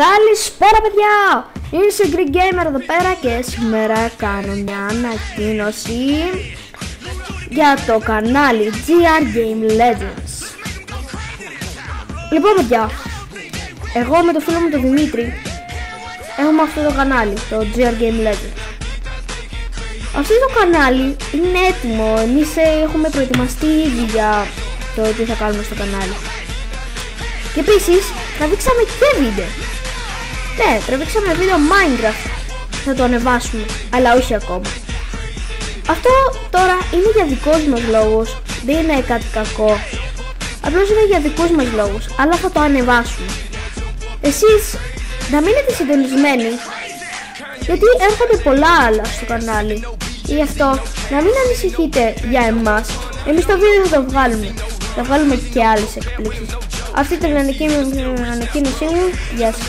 Καλησπέρα παιδιά! Είμαι σε Greek Gamer εδώ πέρα και σήμερα κάνω μια ανακοίνωση για το κανάλι GR Game Legends. Λοιπόν παιδιά, εγώ με το φίλο μου τον Δημήτρη έχουμε αυτό το κανάλι, το GR Game Legends. Αυτό το κανάλι είναι έτοιμο, εμείς έχουμε προετοιμαστεί ήδη για το τι θα κάνουμε στο κανάλι. Και επίσης τραβήξαμε και βίντεο. Ναι, τραβήξαμε βίντεο Minecraft. Θα το ανεβάσουμε, αλλά όχι ακόμα. Αυτό τώρα είναι για δικούς μας λόγους. Δεν είναι κάτι κακό. Απλώς είναι για δικούς μας λόγους, αλλά θα το ανεβάσουμε. Εσείς να μείνετε συντονισμένοι, γιατί έρχονται πολλά άλλα στο κανάλι. Γι' αυτό να μην ανησυχείτε για εμάς. Εμείς το βίντεο θα το βγάλουμε. Θα βγάλουμε και άλλες εκπλήξεις. Αυτή ήταν η ανακοίνωσή μου. Γεια σας.